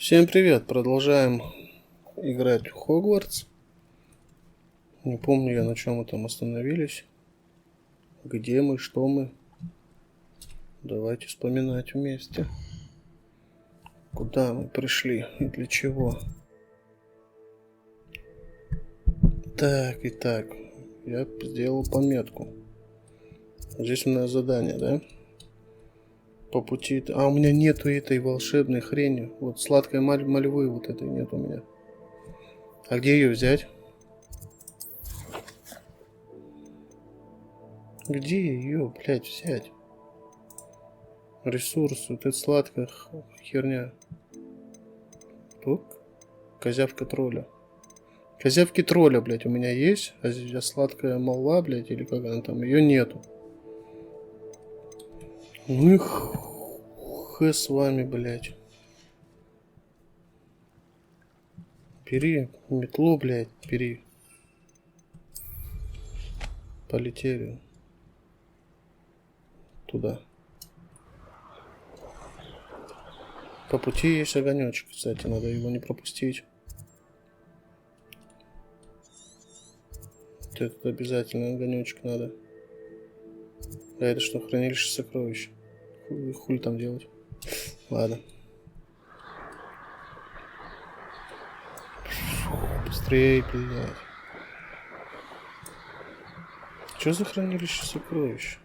Всем привет! Продолжаем играть в Hogwarts. Не помню я, на чем мы там остановились. Где мы, что мы. Давайте вспоминать вместе. Куда мы пришли и для чего. Так, итак. Я сделал пометку. Здесь у нас задание, да? По пути... А, у меня нету этой волшебной хрени. Вот сладкой мальвы вот этой нет у меня. А где ее взять? Где ее, блядь, взять? Ресурсы, вот это сладкая херня. Тук. Козявка тролля. Козявки тролля, блядь, у меня есть. А здесь сладкая молва, блядь, или как она там, ее нету. Ну и х с вами, блядь. Бери метлу, блядь, бери. Полетели. Туда. По пути есть огонечек, кстати, надо его не пропустить. Вот этот обязательно огонечек надо. А это что, хранилище сокровищ? Хуй там делать? Ладно. Быстрее, блядь. Что за хранилище сокровищ?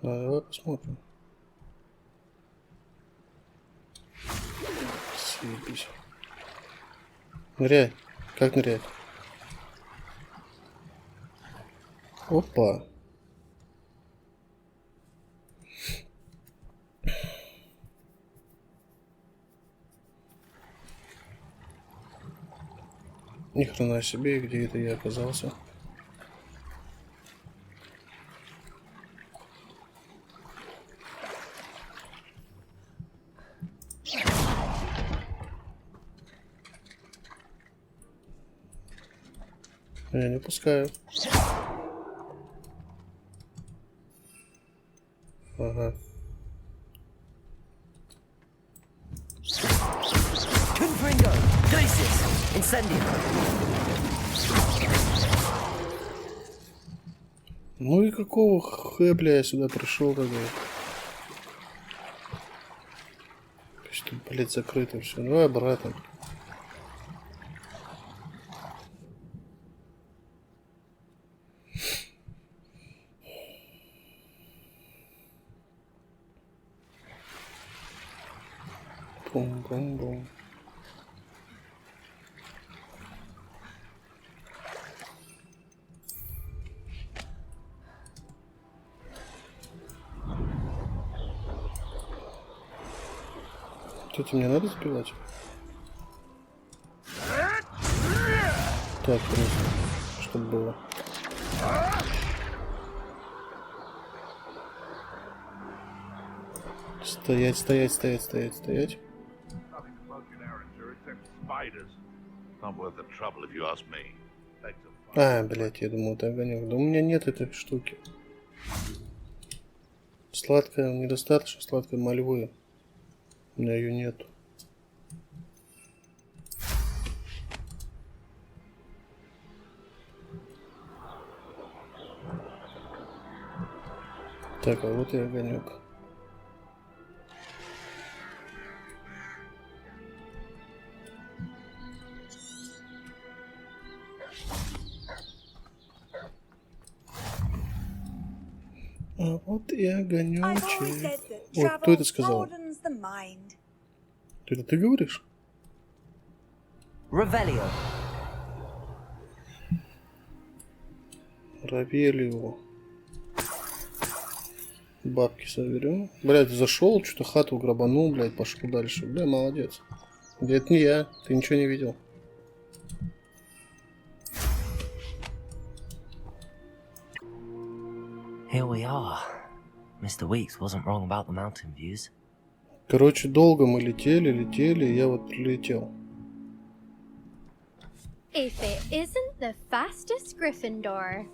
Давай посмотрим. Съебись. Ныряй. Как нырять? Опа. Ни хрена себе, где это я оказался. Я не пускаю. Ага. Ну и какого хэбля я сюда пришел тогда? Пусть тут, блядь, закрыто все. Давай обратно. Бум-бум-бум. Кстати, мне надо сбивать? Так, просто, чтобы было. Стоять, стоять, стоять, стоять, стоять. А, блядь, я думал, это огонек. Да у меня нет этой штуки. Сладкая, недостаточно сладкой мальвы. У меня ее нету. Так, а вот и огонек. А вот и огонечек. Вот, кто это сказал? Это ты говоришь? Ревелио. Равелио. Бабки соберем. Блядь, зашел, что-то хату грабанул, блядь, пошел дальше. Бля, молодец. Да это не я, ты ничего не видел. Here we are. Mr. Weeks wasn't wrong about the mountain views. Короче, долго мы летели, и я вот прилетел. If it isn't the fastest Gryffindor.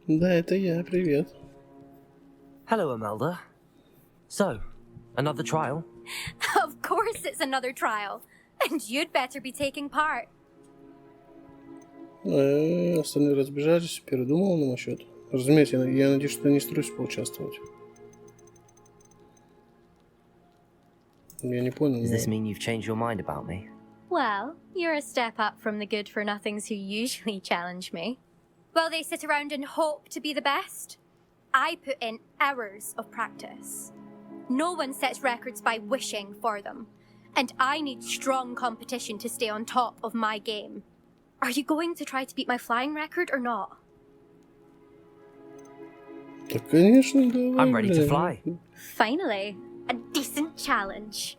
Да, это я, привет. Hello, Imelda. So, Another trial? Of course it's another trial. And you'd better be taking part. Остальные разбежались, передумал на мой счет. Разумеется, я надеюсь, что не струсь поучаствовать. Я не понял. Does this mean you've changed your mind about me? Well, you're a step up from the good-for-nothings who usually challenge me. While they sit around and hope to be the best, I put in hours of practice. No one sets records by wishing for them, and I need strong competition to stay on top of my game. Are you going to try to beat my flying record or not? Да, конечно, давай. I'm ready to fly. Finally, a decent challenge.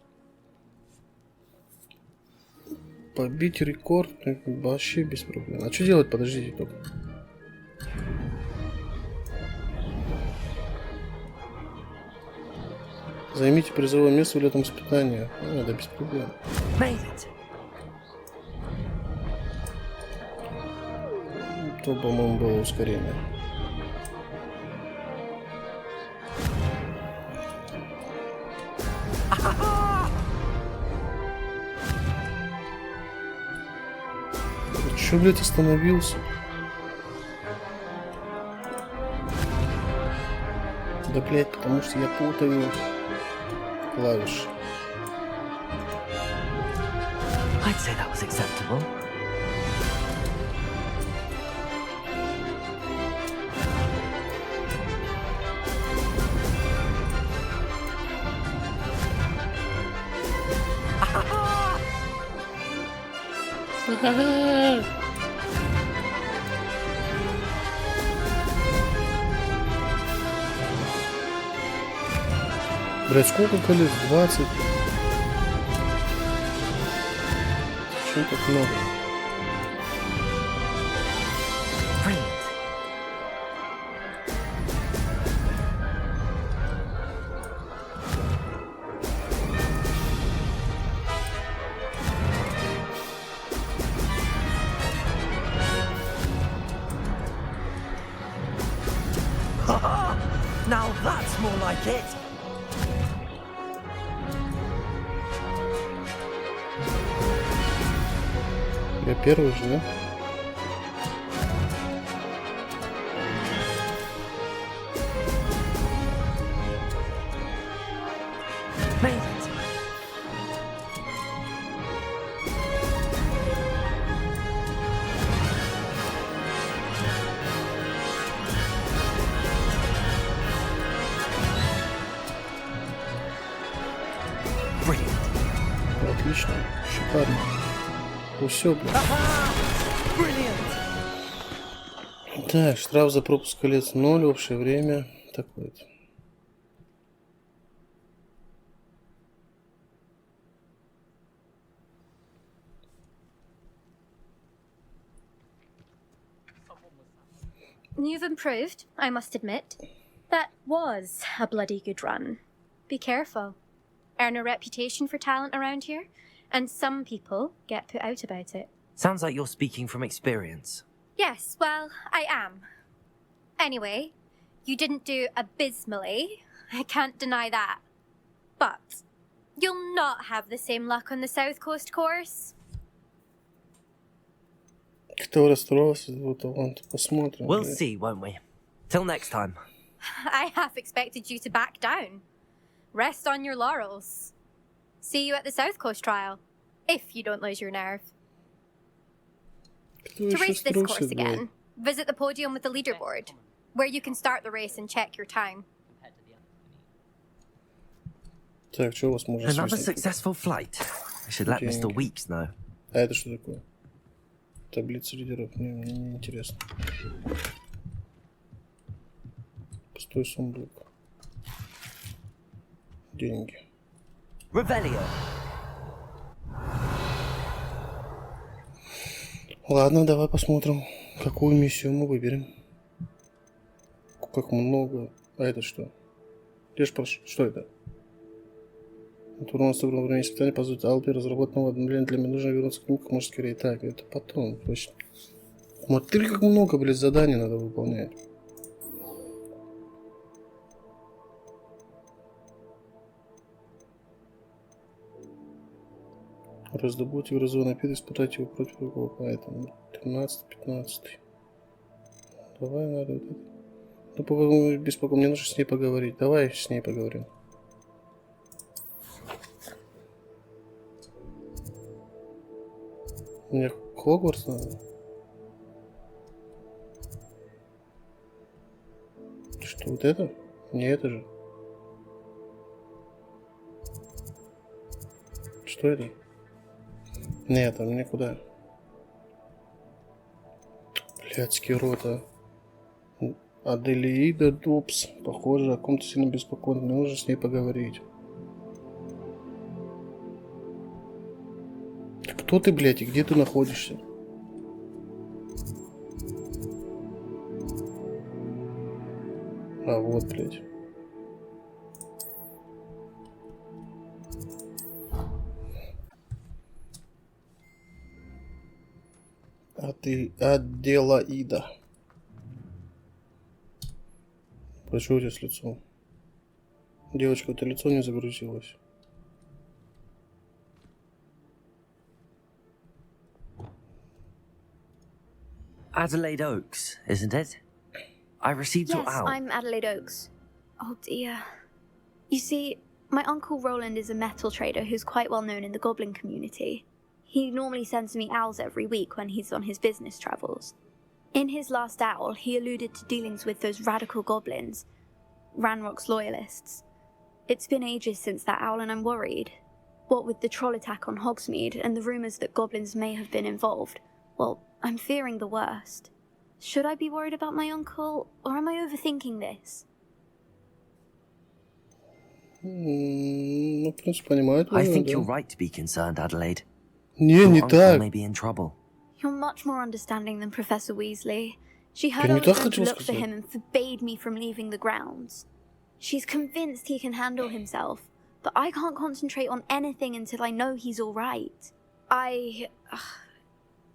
Побить рекорд вообще без проблем. А что делать? Подождите только. Займите призовое место в летном испытании. Да без проблем. То, по-моему, было ускорение. Чё, блядь, остановился? Да, блядь, потому что я путаю клавиши. I'd say that was acceptable. Блядь, сколько колец? 20? Чего так много? Now that's more like it. Я первый же, да? Made it. Отлично, шикарно. Все, блядь. Так, штраф за пропуск колец 0, общее время такое-то. You've improved, I must admit. That was a bloody good run. Be careful. Earn a reputation for talent around here, and some people get put out about it. Sounds like you're speaking from experience. Yes, well, I am. Anyway, you didn't do abysmally. I can't deny that. But you'll not have the same luck on the South Coast course. Кто расстроился, его талант, посмотрим. We'll блядь. see, won't we? Till next time. I half expected you to back down. Rest on your laurels. See you at the South Coast trial, if you don't lose your nerve. Кто To еще race this course струсит, блядь? again, visit the podium with the leaderboard, where you can start the race and check your time. Так, что у вас может Another свистнуть? successful flight. I should let Mr. Деньги. Weeks know. А это что такое? Таблица лидеров. Мне не интересно. Пустой сундук. Деньги. Revelio. Ладно, давай посмотрим, какую миссию мы выберем. Как много. А это что? Лишь прошу. Что это? Турнир сыграл время испытания позволит Алпе разработанного обновления для меня нужно вернуться к ним как можно скорее. Так, это потом. Точно. Смотри, как много, блядь, заданий надо выполнять. Раздобудьте грозовой напиток, испытать его против другого, поэтому 13-15. Давай, надо вот это. Ну, по-моему, беспокойно, мне нужно с ней поговорить. Давай с ней поговорим. Мне Хогвартс надо? Что, вот это? Не это же. Что это? Нет, там никуда. Блядский рот, а. Аделаида Дубс. Похоже, о ком-то сильно беспокойно. Мне нужно с ней поговорить. Кто ты, блядь, и где ты находишься? А вот, блядь. А ты Аделаида. Почему у тебя с лицом? Девочка, это лицо не загрузилось. Adelaide Oaks, isn't it? I received your Yes, owl. I'm Adelaide Oaks. Oh dear. You see, my uncle Roland is a metal trader who's quite well known in the goblin community. He normally sends me owls every week when he's on his business travels. In his last owl, he alluded to dealings with those radical goblins, Ranrock's loyalists. It's been ages since that owl and I'm worried. What with the troll attack on Hogsmeade and the rumours that goblins may have been involved, well, I'm fearing the worst. Should I be worried about my uncle, or am I overthinking this? Ну, в принципе, понимаю. I think you're right to be concerned, Adelaide. Не, Your не uncle так. may be in trouble. You're much more understanding than Professor Weasley. She heard Я I не was так going to хотел look for сказать. him and forbade me from leaving the grounds. She's convinced he can handle himself, but I can't concentrate on anything until I know he's all right.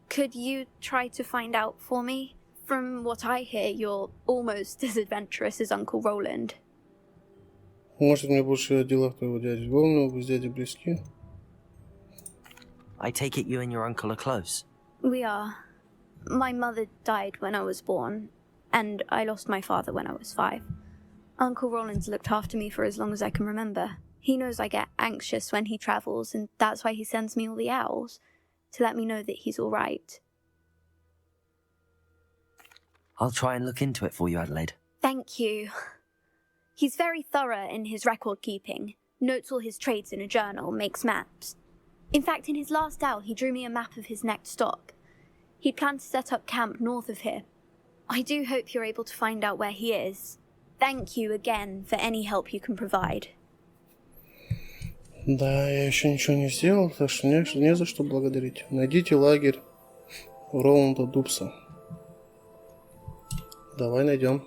Could you try to find out for me? From what I hear, you're almost as adventurous as Uncle Roland. Может, мне больше о делах твоего дяди. Главное, вы с дядей близки? I take it you and your uncle are close. We are. My mother died when I was born, and I lost my father when I was 5. Uncle Roland's looked after me for as long as I can remember. He knows I get anxious when he travels, and that's why he sends me all the owls, to let me know that he's all right. I'll try and look into it for you, Adelaide. Thank you. He's very thorough in his record keeping, notes all his trades in a journal, makes maps. In fact, in his last owl, he drew me a map of his next stop. He'd planned to set up camp north of here. I do hope you're able to find out where he is. Thank you again for any help you can provide. Да, я еще ничего не сделал, так что не за что благодарить. Найдите лагерь Роланда Дубса. Давай найдем.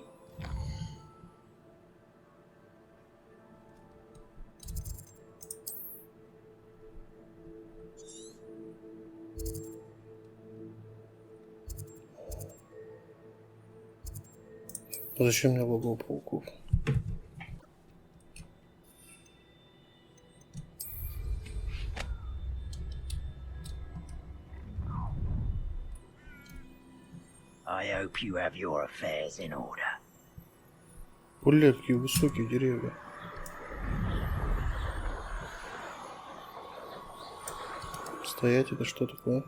Зачем мне логово пауков? I hope you have your affairs in order. Бля, какие высокие деревья. Стоять, это что такое?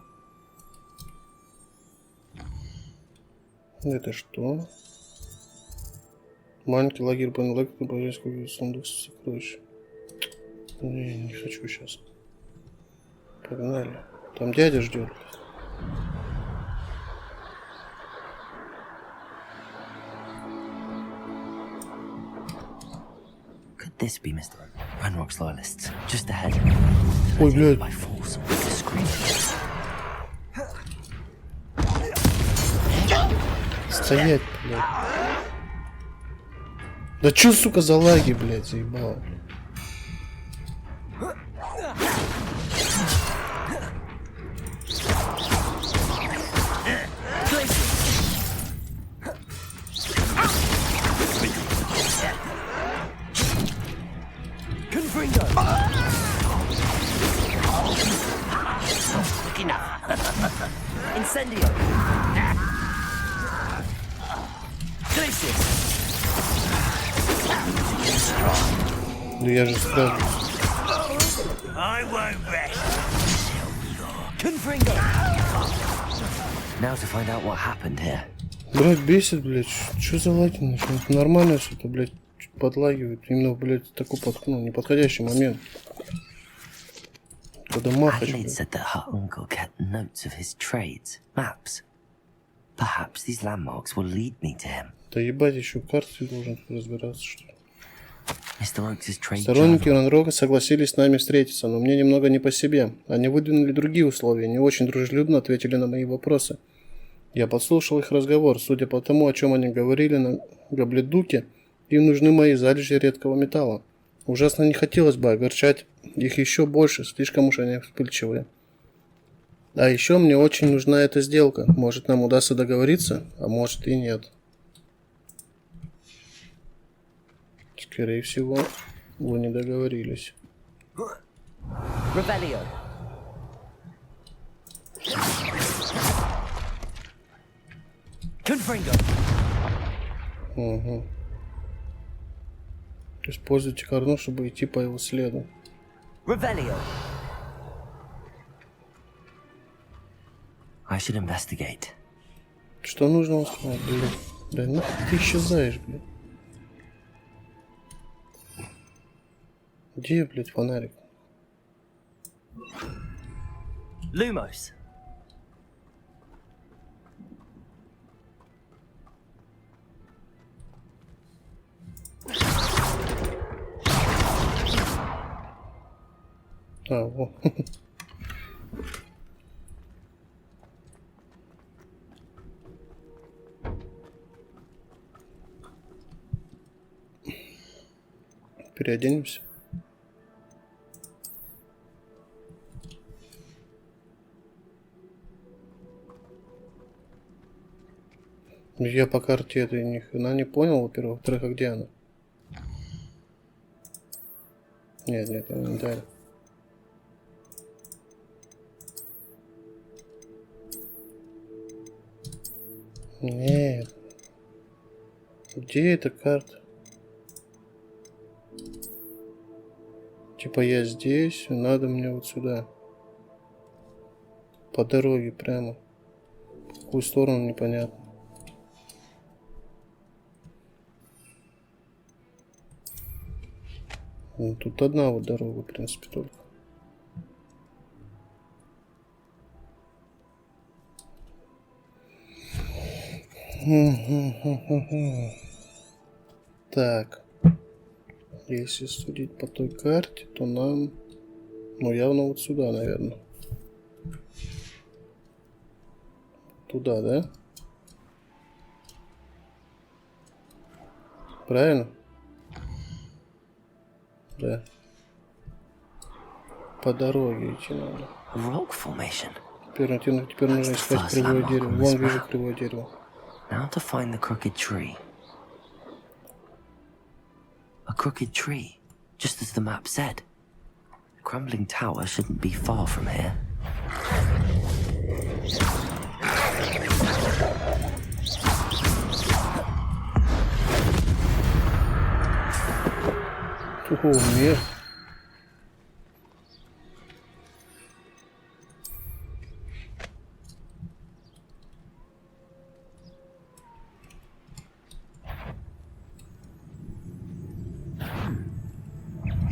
Это что? Маленький лагерь Бенлек, на сундук с сокровищ. Не хочу сейчас. Погнали. Там дядя ждет. Could this be Mr. Ranrock's loyalists? Just ahead. Ой, блядь. By force, with discretion. Стоять, блядь. Да чё, сука, за лаги, блядь, заебал. Да я же справлюсь. I won't rest. Now to find out what happened here. Блять, бесит, блять. Что за лаги начнут? Нормально что-то, блять, чуть подлагивает. Именно, блять, такой неподходящий момент. Когда махач, Adelaide блядь. said that her uncle kept notes of his trades, maps. Perhaps these landmarks will lead me to him. Да ебать, еще карты должен разбираться, что ли. Mr. Oaks' trade Сторонники journal. Ранрога согласились с нами встретиться, но мне немного не по себе. Они выдвинули другие условия, не очень дружелюбно ответили на мои вопросы. Я подслушал их разговор. Судя по тому, о чем они говорили на Габледуке, им нужны мои залежи редкого металла. Ужасно не хотелось бы огорчать их еще больше, слишком уж они вспыльчивые. А еще мне очень нужна эта сделка. Может, нам удастся договориться, а может и нет. Скорее всего, вы не договорились. Revelio. Confringo. Угу. Используйте карну, чтобы идти по его следу. Revelio. I should investigate. Что нужно узнать, блин? Да нахуй ты исчезаешь, блин. Где, блядь, фонарик? Lumos. А, во. Переоденемся. Я по карте этой ни хрена не понял, во-первых. Во-вторых, а где она? Нет, инвентарь. Нет. Где эта карта? Типа я здесь, надо мне вот сюда. По дороге прямо. В какую сторону, непонятно. Ну, тут одна вот дорога, в принципе, только. Так. Если судить по той карте, то нам... Ну, явно вот сюда, наверное. Туда, да? Правильно? Да. По дороге идти надо. Rock formation. Теперь нужно искать кривое дерево. Вон вижу кривое дерево. Now to find the crooked tree. A crooked tree, just as the map said. The crumbling tower shouldn't be far from here. О, нет.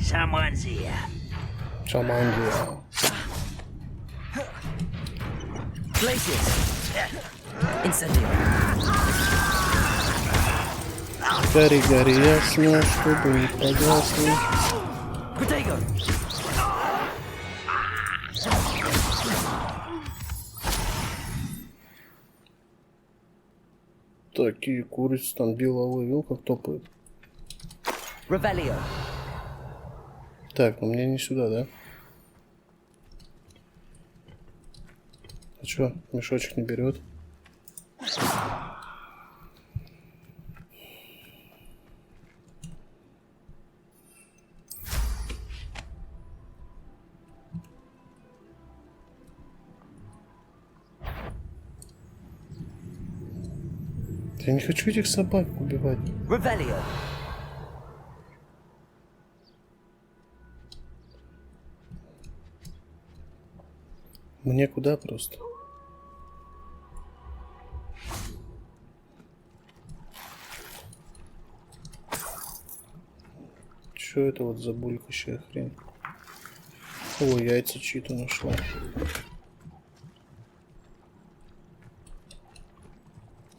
Someone's here. Шамандия. Glaciers! Incendio! Гори, гори, ясно, чтобы не погасло. Protego! Такие курицы там белого вил, как топают. Revelio! Так, ну мне не сюда, да? А чё, мешочек не берет? Я не хочу этих собак убивать. Revelio. Мне куда просто? Что это вот за булькающая хрень? О, яйца чьи-то нашла.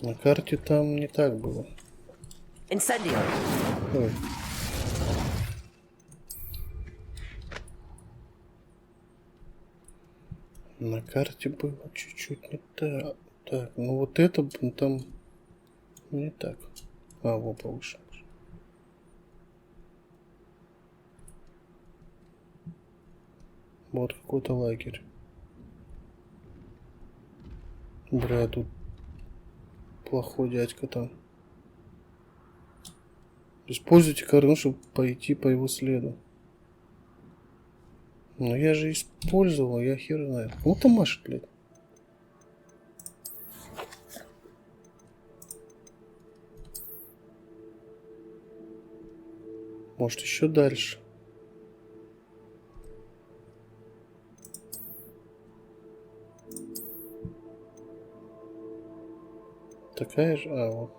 На карте там не так было. Incendio. Ой. На карте было чуть-чуть не так. Так, ну вот это там не так. А, вот повыше. Вот какой-то лагерь. Бля, тут плохой дядька там. Используйте корону, чтобы пойти по его следу. Ну я же использовал, я хер знает. Вот там машет, блядь. Может еще дальше. Такая же, а вот.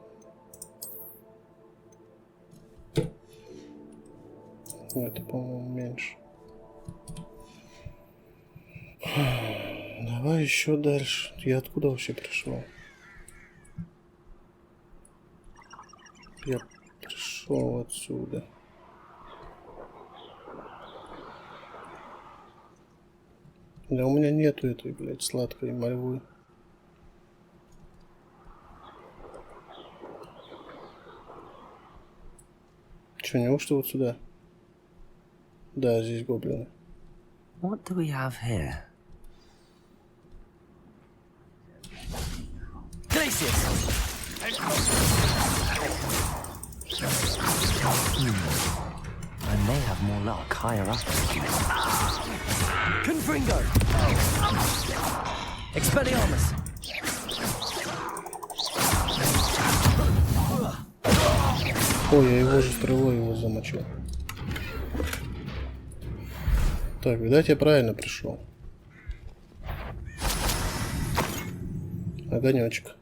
Это, по-моему, меньше. Давай еще дальше. Я откуда вообще пришел? Я пришел отсюда. Да у меня нету этой, блядь, сладкой мальвы. Че, неужто вот сюда? Да, здесь гоблины. What do we have here? Glacius! I may have more luck higher up. Confringo! Expelliarmus! Ой, я его же стрелой его замочил. Так, видать, я правильно пришел. Огонечек.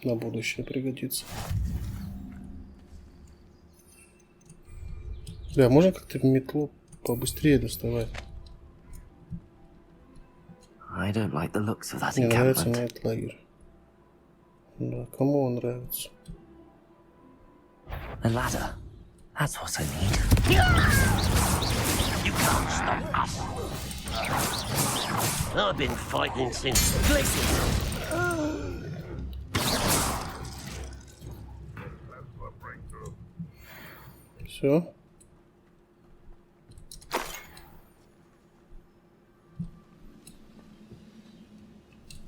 На будущее пригодится. Да, можно как-то метлу побыстрее доставать? I don't like the looks of that Мне нравится encampment. мне этот лагерь. Да, кому он нравится? A ladder. That's what I need. You can't stop us. I've been fighting since Все.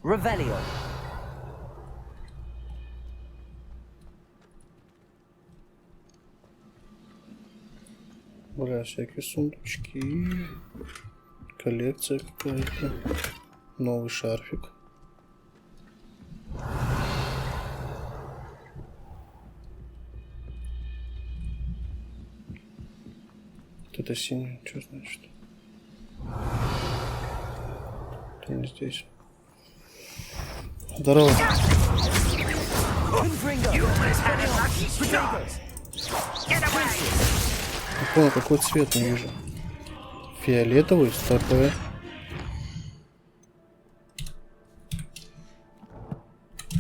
Revelio. Бля, всякие сундучки. Коллекция какая-то. Новый шарфик. Вот это синее, что значит? Это не здесь. Здорово. Не понял, какой цвет не вижу. Фиолетовый, СТП.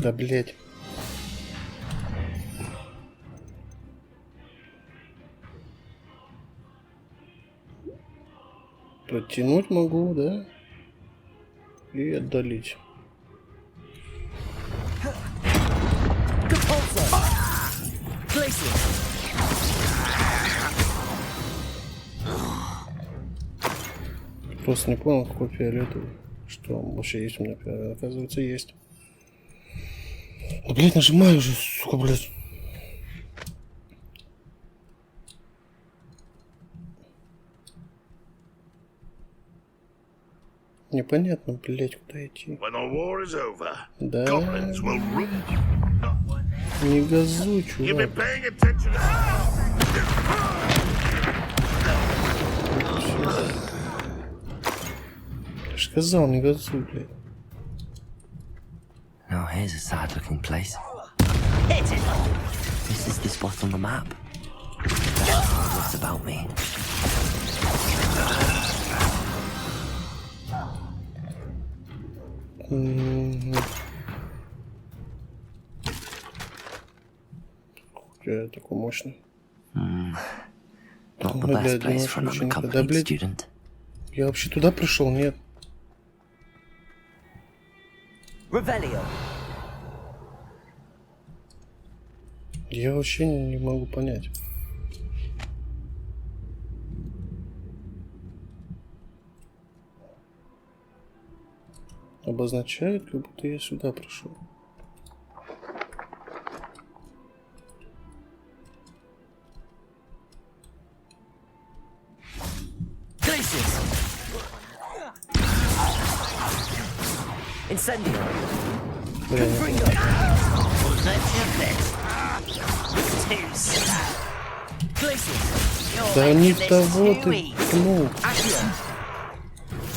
Да блять. Протянуть могу, да? И отдалить. Просто не понял, какой фиолетовый. Что вообще есть у меня фиолетовый? Оказывается, есть. Да, блядь, нажимаю уже, сука, блядь. Непонятно, блять, куда идти. When the war is over, Да. goblins will rule. Не газуй, You've been чувак. paying attention. Я ж сказал, не газуй, блядь. Now here's a sad-looking place. This is the spot on the map. What's about me? Я такой мощный. Not the Ну, для best place for an ученика. Да, unaccompanied блядь. student. Я вообще туда пришел, нет. Revelio. Я вообще не могу понять. Обозначает, как будто я сюда пришел. Glaciers. Incendio. Бля, не понял. Glaciers. Да не того ты пнул. Accio.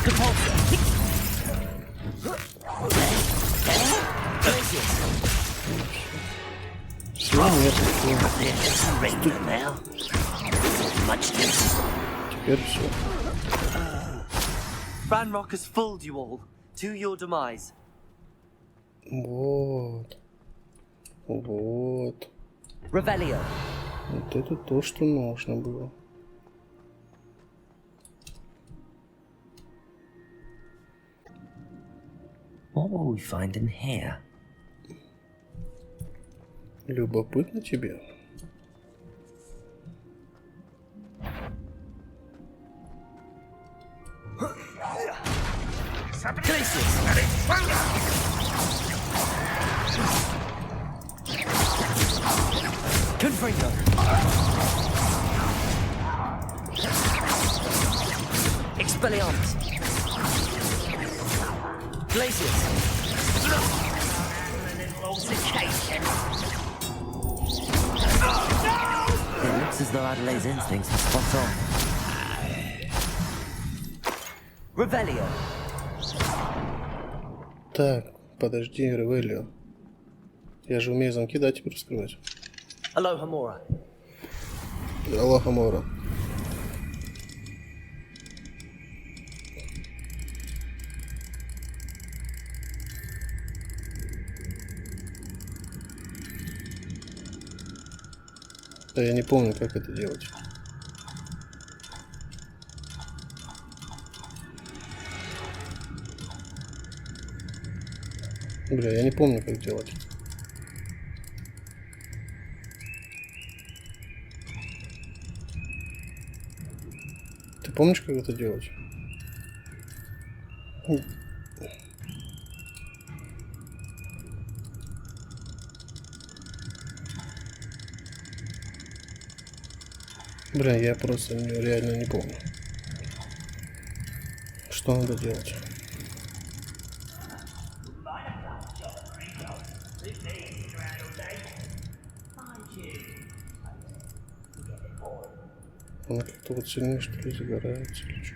Compulsor. Glaciers. Все, нет, теперь все. Ranrock has fooled you all to your demise. Вот. Вот. Revelio. Вот это то, что нужно было. What will we find in here? Любопытно тебе? Confringo. Expelliarmus. Glaciers. It looks as though Adelaide's instincts are spot on. Revelio. Так, подожди, Ревелио. Я же умею замки, да, теперь раскрывать. Aloha Mora. Аллаха Мора. Да я не помню, как это делать. Бля, я не помню, как делать. Ты помнишь, как это делать? Бля, я просто реально не помню. Что надо делать? Она как-то вот сильнее, что ли, загорается или что?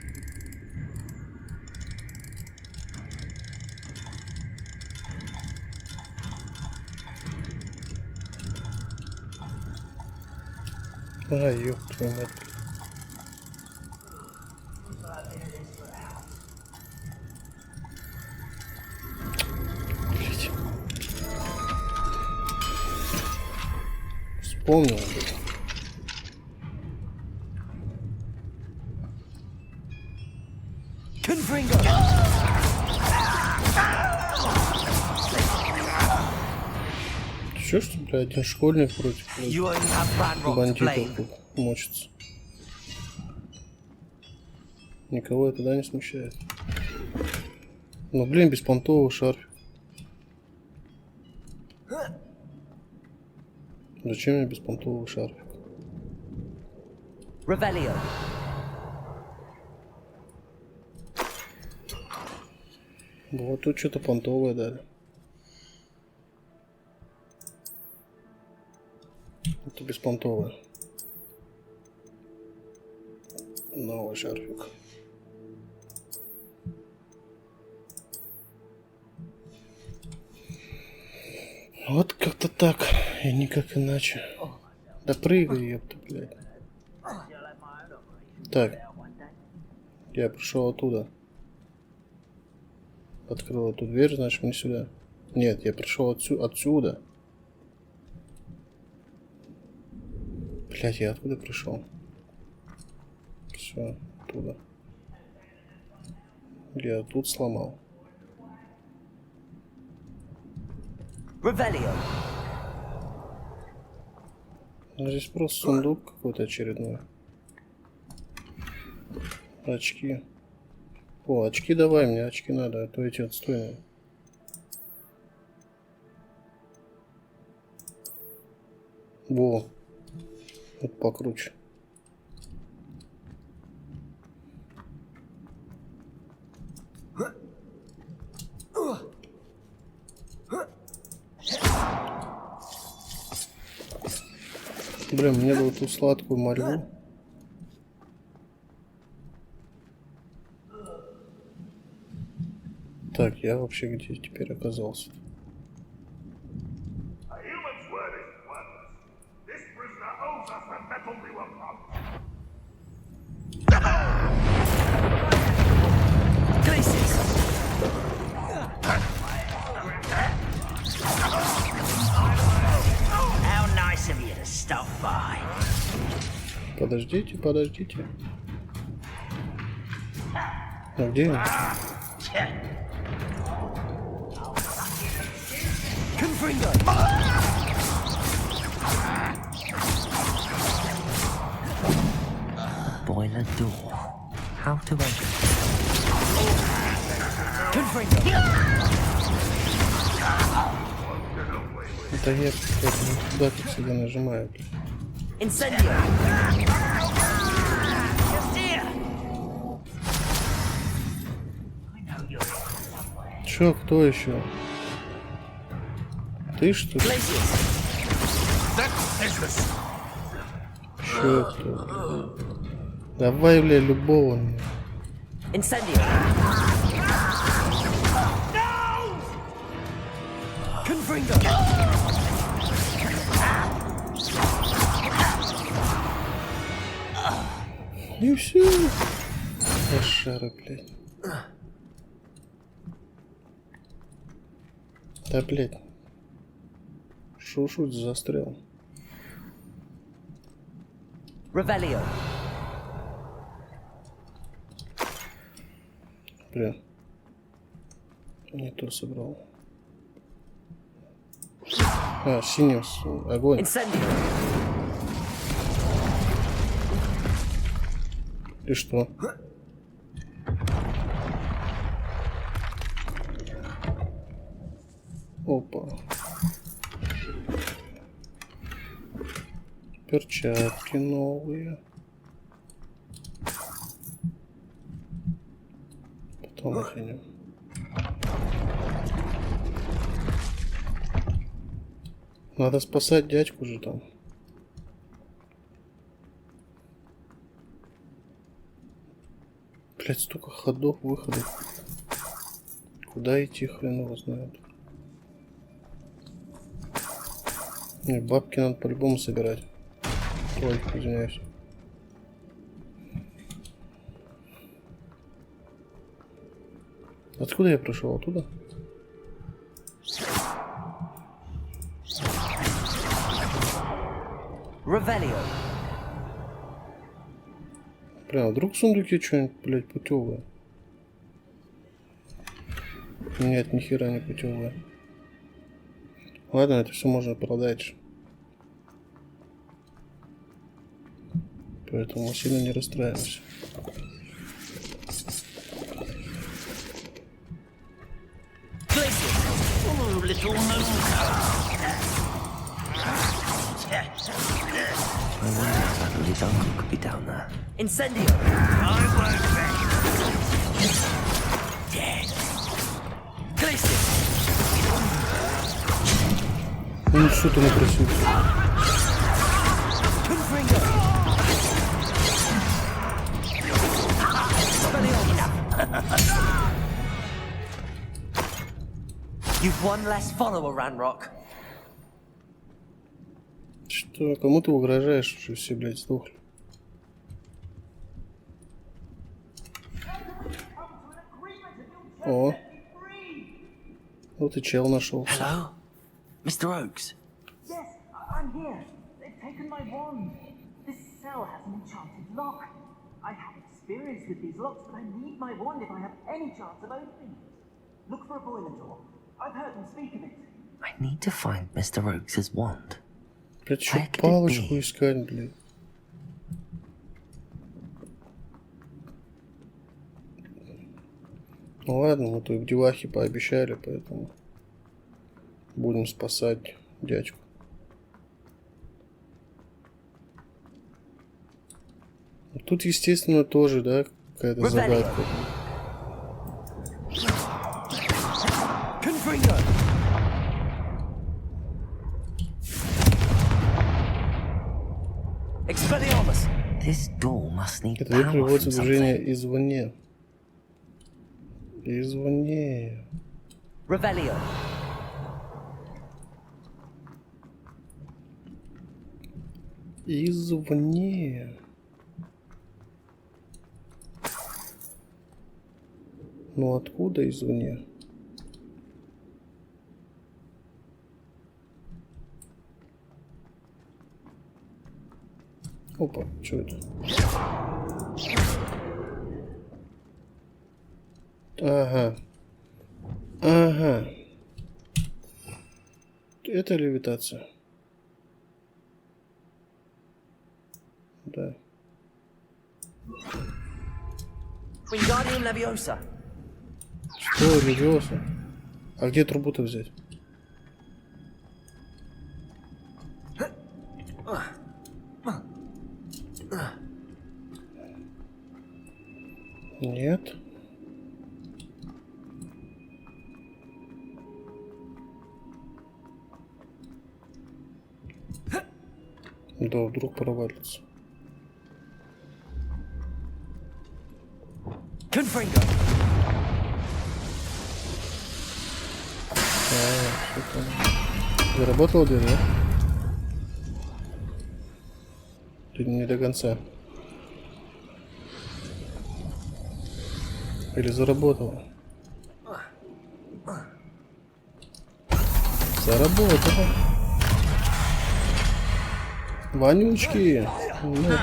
А, ёб твою мать. Блять. Вспомнил. Confringo. Чё, что, бля, один школьник против You only have Ranrock to бандитов blame. тут мочится. Никого это, да, не смущает. Ну, блин, беспонтовый шарфик. Зачем мне беспонтовый шарфик? Revelio. Вот тут что-то понтовое дали. Это беспонтовое. Новый шарфик. Вот как-то так, и никак иначе. Да прыгай, ёпта, блядь. Так. Я пришел оттуда. Открыл эту дверь, значит мне сюда. Нет, я пришел отсюда. Блять, я откуда пришел? Все, оттуда. Я тут сломал. Revelio. Здесь просто сундук какой-то очередной. Очки. О, очки давай, мне очки надо, а то эти отстойные. Во. Вот покруче. Блин, мне бы эту сладкую мальву. Так, я вообще где теперь оказался? A human's word is worthless. This prisoner owes us the metal we were promised. Glaciers. How nice of you to stop by. Подождите, подождите. А где он? Confringo. Boiler door. How to open? Confringo. Это я туда как всегда нажимаю. Incendio. Чё, кто еще? Ты что ли? Glaciers. Чё кто? Давай, бля, любого. Incendio. Confringo. И все. Лошары, блядь. Да, блядь. Шушуть застрял. Revelio. Бля. Не то собрал. А, синий огонь. Incendio. И что? Опа. Перчатки новые. Потом охренел. Надо спасать дядьку же там. Блять, столько ходов, выходов. Куда идти, хрен его знает. Не, бабки надо по-любому собирать. Ой, извиняюсь. Откуда я пришел? Оттуда? Revelio. Бля, а вдруг в сундуке что-нибудь, блядь, путевое? Нет, нихера не путевое. Ладно, это все можно продать. Поэтому сильно не расстраивайся. Oh, little moon. I wonder if that Lily's uncle could be down there. Incendio. I won't bet. Dead. Ну что ты напросился? You've one less follower, Ranrock. Что? Кому ты угрожаешь? Уже все, блядь, сдохли. О. Вот и чел нашелся. Hello? Mr. Oakes? Yes, I'm here. They've taken my wand. This cell has an enchanted lock. I have experience with these locks, but I need my wand if I have any chance of opening it. Look for a boiler door. I've heard them speak of it. I need to find Mr. Oakes' wand. Блядь, что палочку искать, блядь. Ну ладно, мы тут девахи пообещали, поэтому будем спасать дядьку. Тут, естественно, тоже, да, какая-то загадка. Это приводится движение извне. Извне. Revelio. Извне. Ну откуда извне? Опа, что это? Ага. Ага. Это левитация. Да. Что, Левиоса? А где трубу-то взять? Нет. Да, вдруг провалится. Заработал дверь, да? Или не до конца? Или заработало? Заработало. Вонючки. Нет.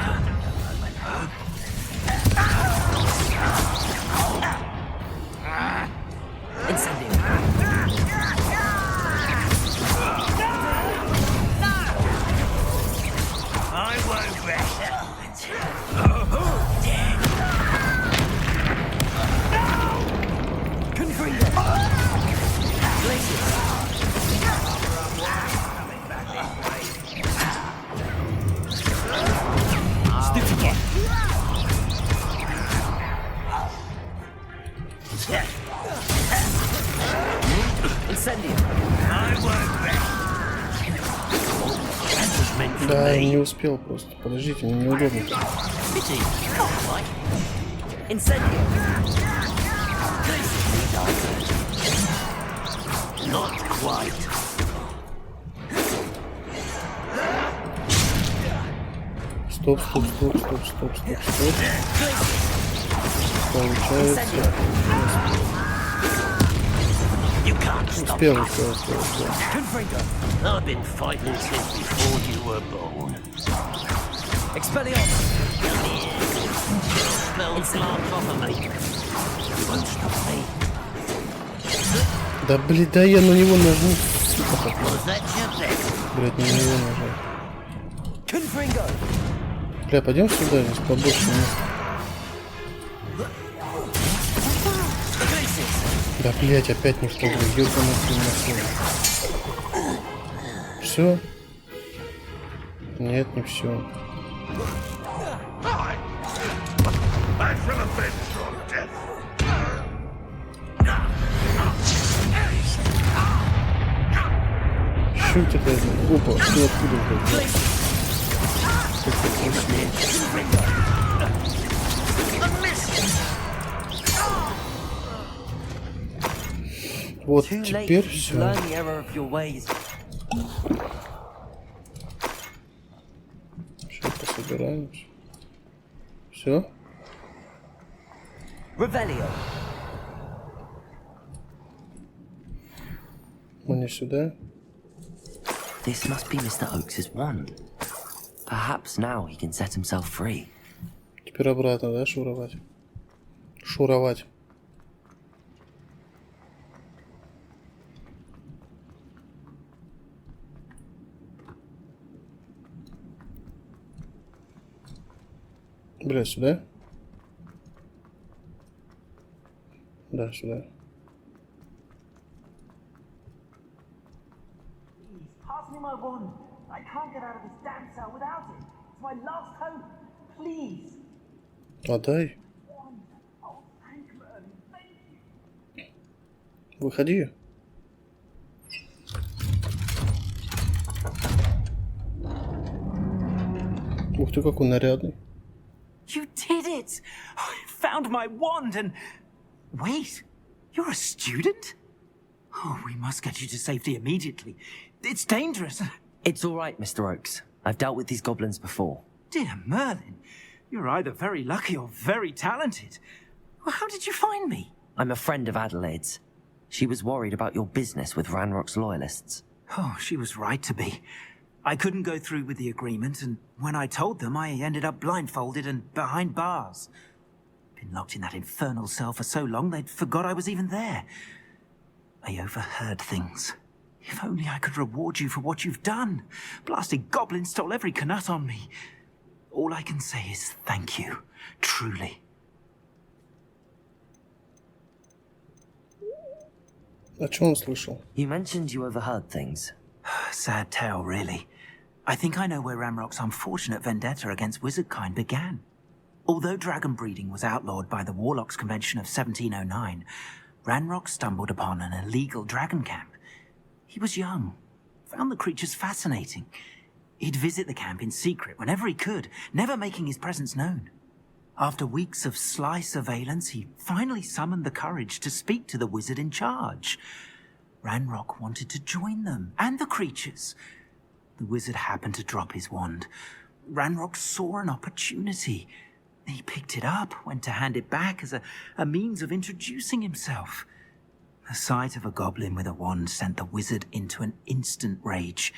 Да, не успел просто. Подождите, мне неудобно. Стоп. Получается. Успел. I've been fighting since before you were born. Expelliarmus! Come here. Spell plant off of me. You won't stop me. Да блин, да я на него нажму. Сука, Was that your best? блять, не на него нажал. Confringo! Бля, пойдем сюда, здесь побольше места. Да блять, опять не в того. Ёбаный хрен. Все? Нет, не все. I shall avenge your death. Чё у тебя это? Опа, ты откуда это взял? Как это красиво. Вот Too late теперь for you to все. learn the error of your ways. Сейчас пособираемся. Все? Revelio. Мне сюда. This must be Mr. Oakes's wand. Perhaps now he can set himself free. Теперь обратно, да, шуровать? Шуровать. Бля, сюда? Да, сюда. Please, pass me my wand. I can't get out of this damn cell without it. It's my last hope. Please. Отдай. Wand. Oh, thank Merlin. Thank you. Выходи. Ух ты, какой нарядный. You did it! I found my wand and... Wait, you're a student? Oh, we must get you to safety immediately. It's dangerous. It's all right, Mr. Oakes. I've dealt with these goblins before. Dear Merlin, you're either very lucky or very talented. Well, how did you find me? I'm a friend of Adelaide's. She was worried about your business with Ranrock's loyalists. Oh, she was right to be. I couldn't go through with the agreement, and when I told them, I ended up blindfolded and behind bars. Been locked in that infernal cell for so long, they'd forgot I was even there. I overheard things. If only I could reward you for what you've done. Blasted goblin stole every canut on me. All I can say is thank you, truly. О чем он слышал? You mentioned you overheard things. Sad tale, really. I think I know where Ranrock's unfortunate vendetta against wizardkind began. Although dragon breeding was outlawed by the Warlocks Convention of 1709, Ranrock stumbled upon an illegal dragon camp. He was young, found the creatures fascinating. He'd visit the camp in secret whenever he could, never making his presence known. After weeks of sly surveillance, he finally summoned the courage to speak to the wizard in charge. Ranrock wanted to join them, and the creatures. The wizard happened to drop his wand. Ranrock saw an opportunity. He picked it up, went to hand it back as a means of introducing himself. The sight of a goblin with a wand sent the wizard into an instant rage.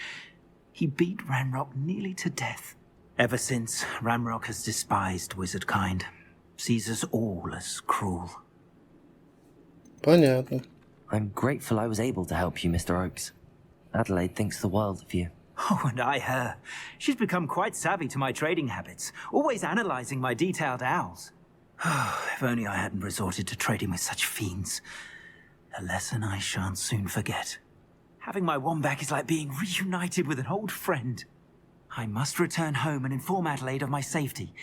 He beat Ranrock nearly to death. Ever since, Ranrock has despised wizardkind, sees us all as cruel. Понятно. I'm grateful I was able to help you, Mr. Oakes. Adelaide thinks the world of you. Oh, and I her. She's become quite savvy to my trading habits, always analyzing my detailed owls. If only I hadn't resorted to trading with such fiends. A lesson I shan't soon forget. Having my wand back is like being reunited with an old friend. I must return home and inform Adelaide of my safety.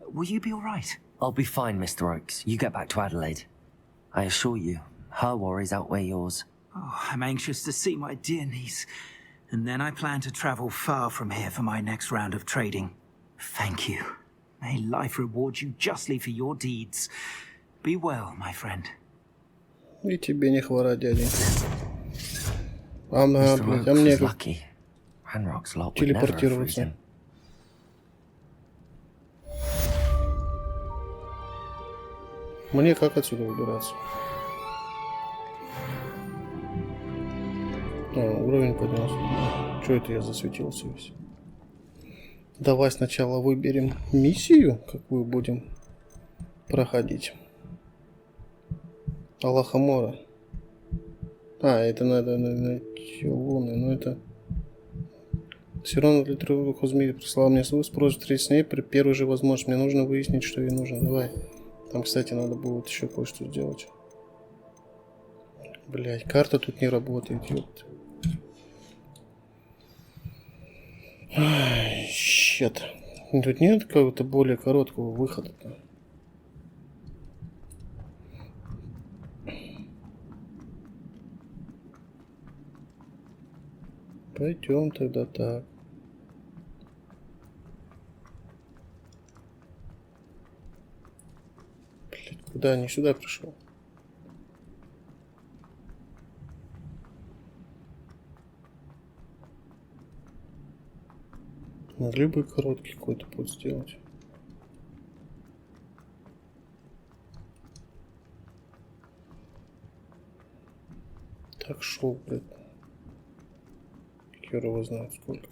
Will you be all right? I'll be fine, Mr. Oakes. You get back to Adelaide. I assure you, her worries outweigh yours. Oh, I'm anxious to see my dear niece. And then I plan to travel far from here for my next round of trading. Thank you. May life reward you justly for your deeds. Be well, my friend. И тебе не хвора, дядя. А Mr. блядь, Oakes а мне was как lucky. Ranrock's lot would never have freed телепортироваться? him. Мне как отсюда выбираться? Уровень поднялся. Что это я засветился весь? Давай сначала выберем миссию, какую будем проходить. Аллахамора. Это надо найти луны, но это... Все равно для трех змей прислал мне свой спрос 30 дней при первой же возможности. Мне нужно выяснить, что ей нужно. Давай. Там, кстати, надо будет еще кое-что сделать. Блять, карта тут не работает, ёпта. Ай, щет. Тут нет какого-то более короткого выхода-то. Пойдем тогда так. Блин, куда? Не сюда пришел. Могли бы короткий какой-то путь сделать. Так шел, блядь. Хер его знает сколько.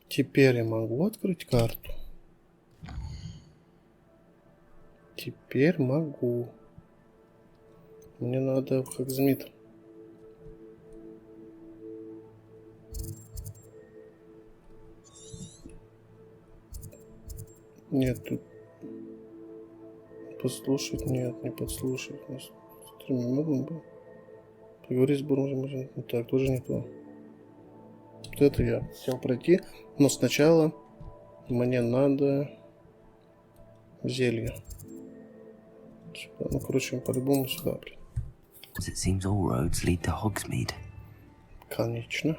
Теперь я могу открыть карту. Теперь могу. Мне надо в Хогзмит. Нет, тут послушать, нет, не подслушать. Поговорить с Бурмажем. Так, тоже не то. Вот это я хотел пройти, но сначала мне надо зелье. Сюда. Ну, короче, по-любому сюда, блин. It seems all roads lead to Hogsmeade. Конечно.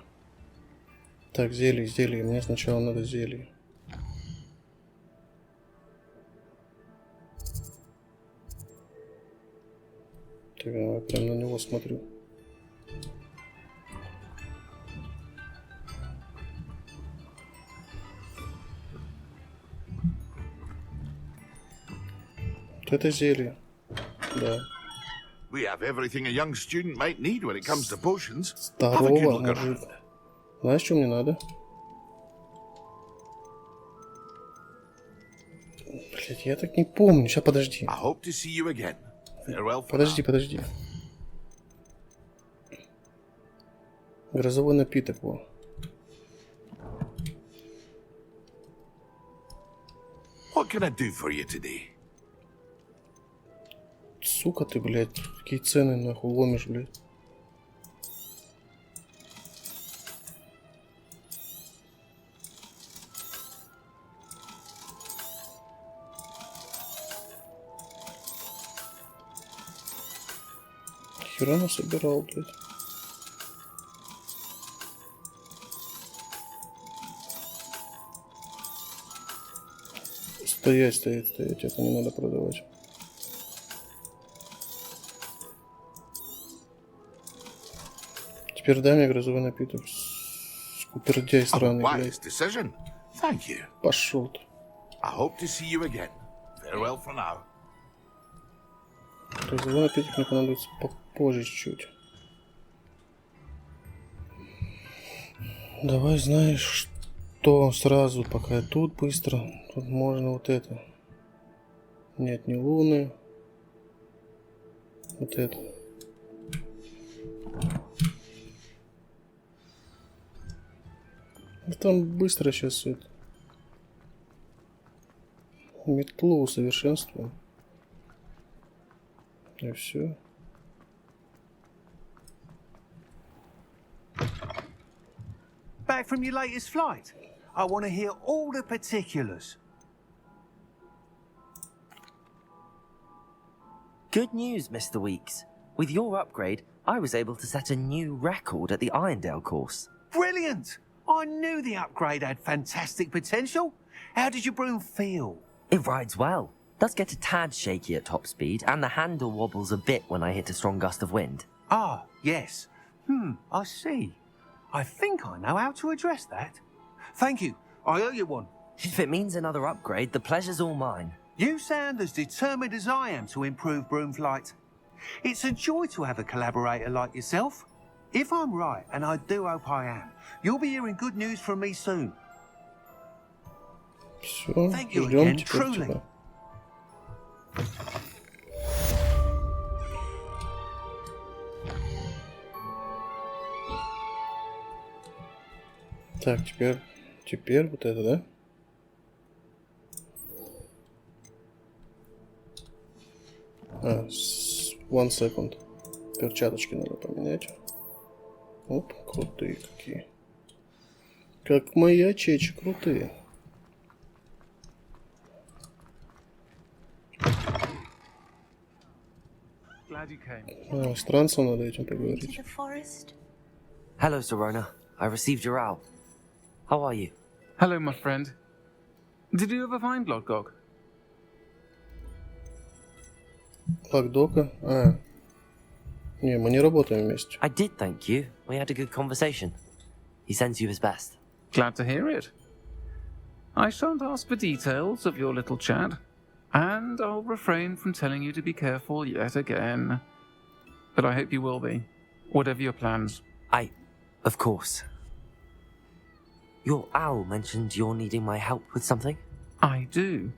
Так, зелье. Мне сначала надо зелье. Так, я прям на него смотрю. Вот это зелье. Да. We have everything a young student might need when it comes to potions. Здорово, мужик. Знаешь, что мне надо? Блять, я так не помню. Сейчас, подожди. I hope to see you again. Farewell for Подожди. Грозовой напиток, во. What can I do for you today? Сука ты, блядь. Какие цены нахуй ломишь, блядь. Хера насобирал, блядь. Стоять. Это не надо продавать. Теперь дай мне грозовой напиток. Скупердяй A сраный, wise блядь. decision. Thank you. Пошел ты. I hope to see you again. Farewell for now. Грозовой напиток мне понадобится попозже чуть-чуть. Давай, знаешь, что сразу, пока я тут быстро. Тут можно вот это. Нет, не луны. Вот это. Ну, там быстро сейчас это. Метлу усовершенствуем. И все. Back from your latest flight? I want to hear all the particulars. Good news, Mr. Weeks. With your upgrade, I was able to set a new record at the Irondale course. Brilliant! I knew the upgrade had fantastic potential. How did your broom feel? It rides well. Does get a tad shaky at top speed, and the handle wobbles a bit when I hit a strong gust of wind. Ah, yes. I see. I think I know how to address that. Thank you. I owe you one. If it means another upgrade, the pleasure's all mine. You sound as determined as I am to improve broom flight. It's a joy to have a collaborator like yourself. If I'm right, and I do hope I am, you'll be hearing good news from me soon. Все, Thank you ждем again, теперь truly. тебя. Так, теперь вот это, да? One second. Перчаточки надо поменять. Оп, крутые какие. Как моя чечи крутые. Glad glad you came. А, странцам надо этим Into поговорить. the forest. Hello, Serona. I received your owl. How are you? Hello, my friend. Did you ever find Lodgok? Лакдока? А. Не, мы не работаем вместе. I did, thank you. We had a good conversation. He sends you his best. Glad to hear it. I shan't ask for details of your little chat, and I'll refrain from telling you to be careful yet again. But I hope you will be, whatever your plans. Of course. Your owl mentioned you're needing my help with something? I do.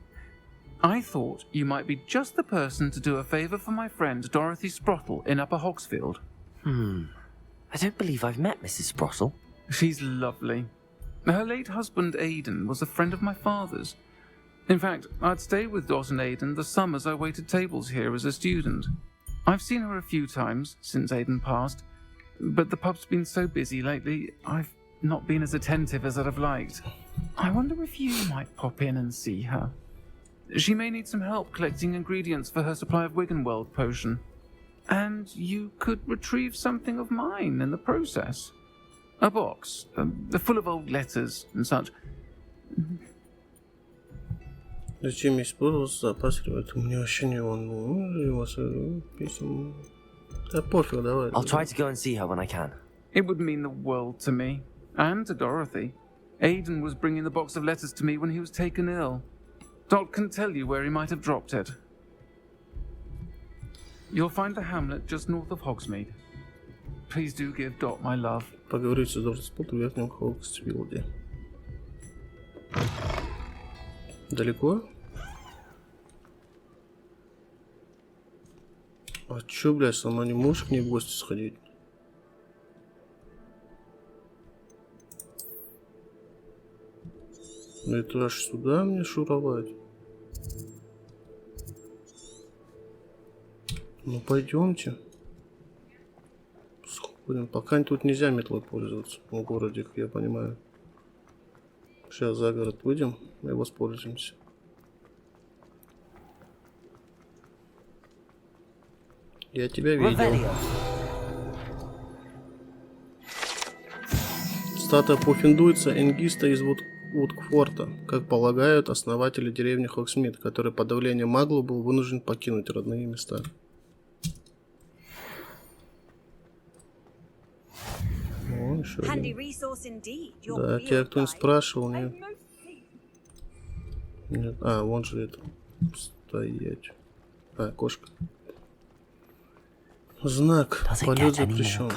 I thought you might be just the person to do a favour for my friend Dorothy Sprottle in Upper Hogsfield. I don't believe I've met Mrs. Sprottle. She's lovely. Her late husband Aidan was a friend of my father's. In fact, I'd stayed with Dot and Aidan the summers I waited tables here as a student. I've seen her a few times since Aidan passed, but the pub's been so busy lately, I've not been as attentive as I'd have liked. I wonder if you might pop in and see her. She may need some help collecting ingredients for her supply of Wiggenweld potion. And you could retrieve something of mine in the process. A box, full of old letters and such. Зачем я использовался запасливать? У меня вообще не волнует. Писем. Да пофиг, давай. I'll try to go and see her when I can. It would mean the world to me, and to Dorothy. Aidan was bringing the box of letters to me when he was taken ill. Dot can tell you where he might have dropped it. You'll find the hamlet just north of Hogsmeade. Please do give Dot my love. Поговорить с Доротhy Спотл в Верхнем Хогсфилде. Далеко? А чё, блядь, сама не можешь к ней в гости сходить? Это аж сюда мне шуровать? Ну пойдемте. Сходим. Пока тут нельзя метлой пользоваться в городе, как я понимаю. Сейчас за город выйдем и воспользуемся. Я тебя видел. Статуя пуффендуется Энгиста из Вудкфорта, как полагают основатели деревни Хогсмид, который под давлением маглу был вынужден покинуть родные места. О, еще один. Да, тебя кто-нибудь спрашивал, нет? Нет. А, вон же это. Стоять. А, кошка. Знак. Полет запрещен.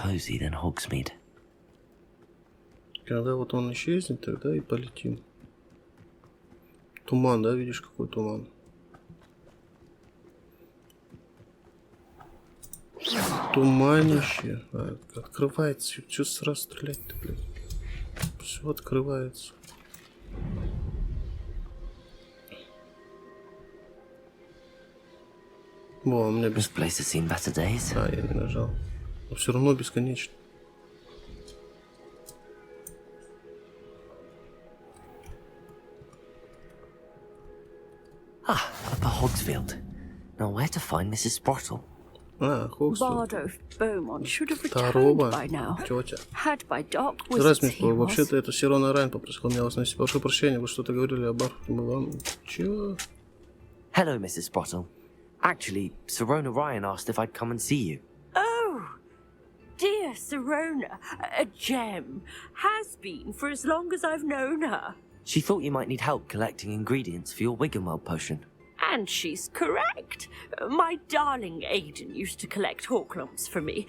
Когда вот он исчезнет, тогда и полетим. Туман, да? Видишь, какой туман? Туманище. А, открывается. Чё сразу стрелять-то, блядь? Все открывается. Во, у меня без... А, я не нажал. Но все равно бесконечно. Upper Hogsfield. Now where to find Mrs. Sprottle? А, Хогсфилд. Bardolph Beaumont should have returned Второго. by now. Тетя. Had by dark wizards Здравствуйте, he was. вообще-то это Сирона Райн попросила меня вас носить. Прошу прощения, вы что-то говорили об Арфе. Мы вам... Чего? Hello, Mrs. Sprottle. Actually, Serona Ryan asked if I'd come and see you. Oh, dear Serona, a gem. Has been for as long as I've known her. She thought you might need help collecting ingredients for your Wiggenweld potion. And she's correct. My darling Aidan used to collect horklumps for me.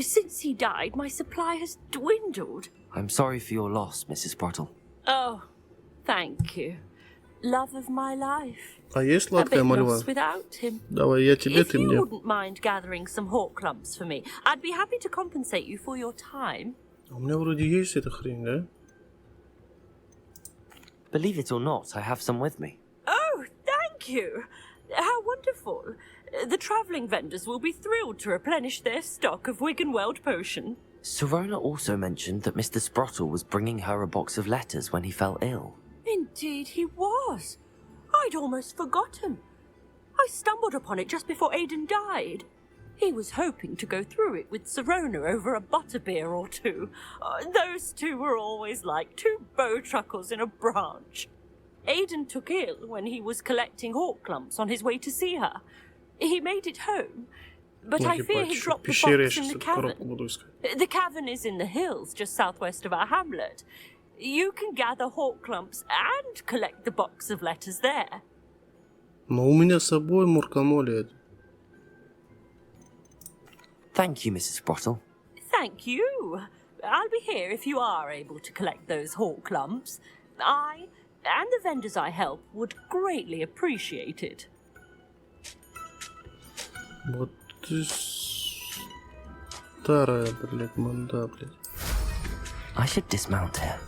Since he died, my supply has dwindled. I'm sorry for your loss, Mrs. Sprottle. Oh, thank you. Love of my life. А есть A сладкая bit мальва? lost without him. Давай, я тебе, If ты you мне. wouldn't mind gathering some horklumps for me, I'd be happy to compensate you for your time. У меня вроде есть эта хрень, да? Believe it or not, I have some with me. Oh, thank you. How wonderful. The travelling vendors will be thrilled to replenish their stock of Wiggenweld potion. Serona also mentioned that Mr. Sprottle was bringing her a box of letters when he fell ill. Indeed he was. I'd almost forgotten. I stumbled upon it just before Aidan died. He was hoping to go through it with Serona over a butterbeer or two. Those two were always like two bowtruckles in a branch. Aidan took ill when he was collecting hawk clumps on his way to see her. He made it home, but I fear he dropped the box in the cavern. The cavern is in the hills just southwest of our hamlet. You can gather hawk clumps and collect the box of letters there. Но у меня с собой муркамолия. Thank you, Mrs. Brottle. Thank you. I'll be here if you are able to collect those hawk clumps. I and the vendors I help would greatly appreciate it. Вот ты старая, блядь, манда, блядь. I should dismount here.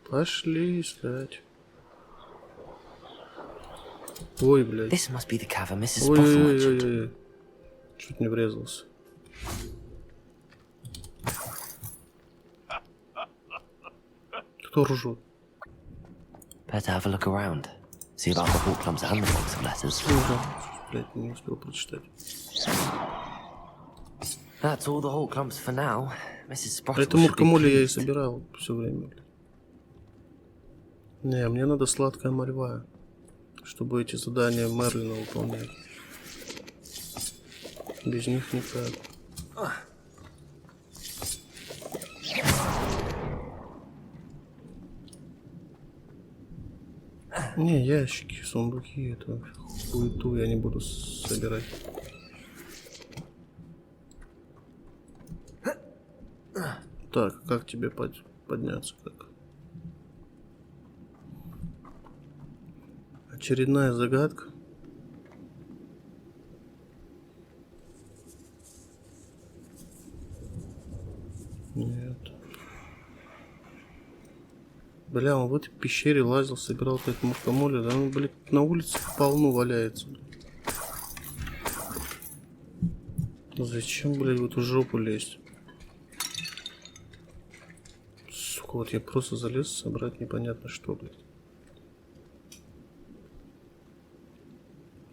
Пошли искать. Ой, блядь. This must be the cavern Mrs. Brottle mentioned. Ой-ой-ой. Чуть не врезался. Кто ржет? Better have a look around. See about the hawk clumps and the box of letters. Блядь, не успел прочитать. That's all the hawk clumps for now. Mrs. Brottle Это should be муркамоли я и pleased. собирал все время. Не, мне надо сладкая мольва, чтобы эти задания Мерлина выполнять. Без них никак. Не, ящики, сундуки, это хуету я не буду собирать. Так, как тебе подняться? Как? Очередная загадка. Нет. Бля, он в этой пещере лазил, собирал какой-то мухомоли, да он, блядь, на улице полну валяется. Зачем, блядь, в эту жопу лезть? Сука, вот я просто залез собрать непонятно что, блядь.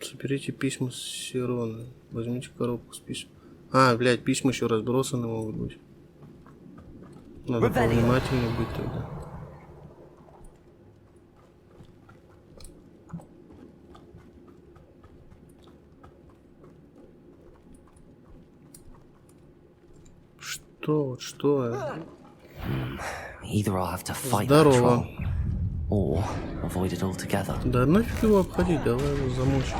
Соберите письма с Сирона. Возьмите коробку с письмами. А, блядь, письма еще разбросаны могут быть. Надо повнимательнее быть тогда. Что? Either I'll have to fight that Здорово. troll, or avoid it altogether. Да нафиг его обходить, давай его замочим.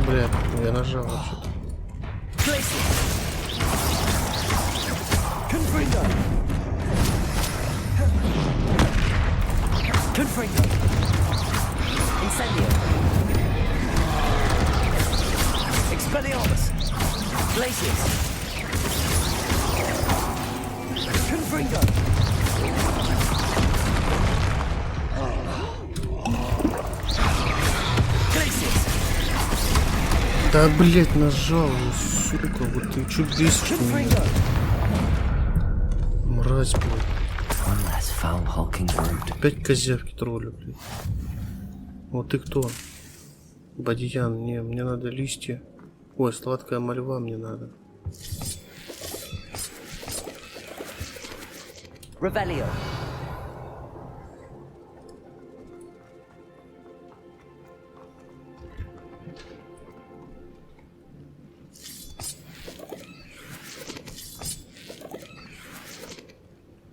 Бля, я нажал вообще-то. Да, блять, нажал, сука, вот ты чё бесишь меня? Мразь, блядь. Опять козявки тролля, блядь. Вот ты кто? Бадьян, не, мне надо листья. Ой, сладкая мольва мне надо.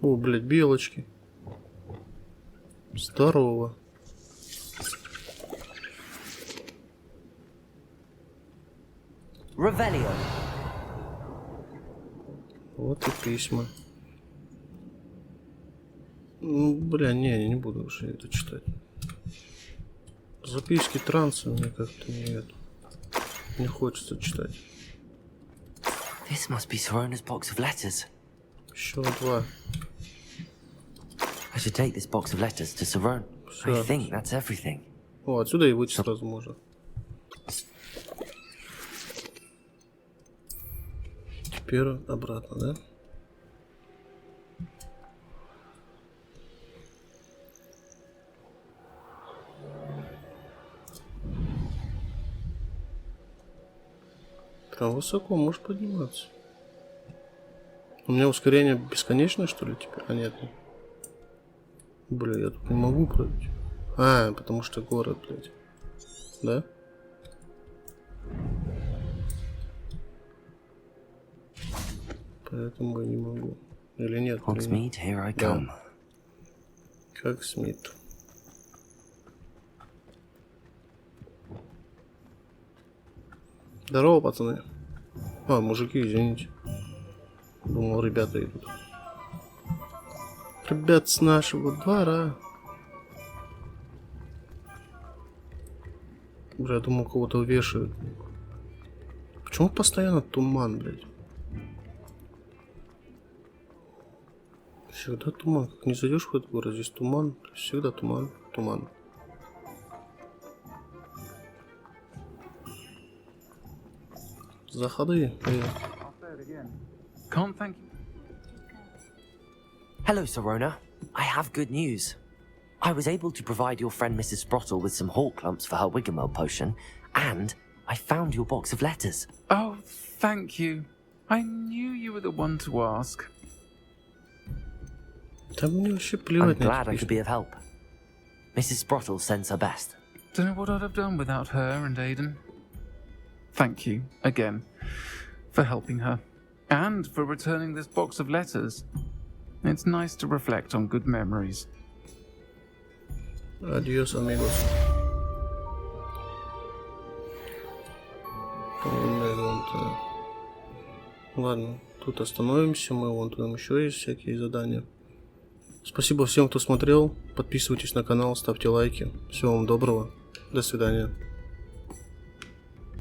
О, блядь, белочки. Здорово. Revelio. Вот и письма. Ну, бля, не, я не буду уже это читать. Записки транса мне как-то не хочется читать. This must be Sorona's box of letters. Еще 2. I should take this box of letters to Sorona. I Всё. think that's everything. О, отсюда и выйти сразу можно. Теперь обратно, да? Прям высоко можешь подниматься. У меня ускорение бесконечное, что ли, теперь? А нет. Бля, я тут не могу пройти. А, потому что город, блядь. Да? Поэтому я не могу. Или нет? Hogsmeade, here I come. Да. Как Смит. Здорово, пацаны. А, мужики, извините. Думал, ребята идут. Ребят с нашего двора. Бля, я думал, кого-то вешают. Почему постоянно туман, блядь? Всегда туман. Как не зайдешь в этот город, здесь туман. Всегда туман. Туман. Заходи. Can't thank you. Hello, Sorona. I have good news. I was able to provide your friend Mrs. Sprottle with some hawk clumps for her Wiggenweld potion, and I found your box of letters. Oh, thank you. I knew you were the one to ask. I'm glad I could be of help. Mrs. Sprottle sends her best. Don't know what I'd have done without her and Aidan. Thank you, again, for helping her. And for returning this box of letters. It's nice to reflect on good memories. Adios, amigos. Ладно, тут остановимся. Мы вон там еще есть всякие задания. Спасибо всем, кто смотрел. Подписывайтесь на канал, ставьте лайки. Всего вам доброго. До свидания.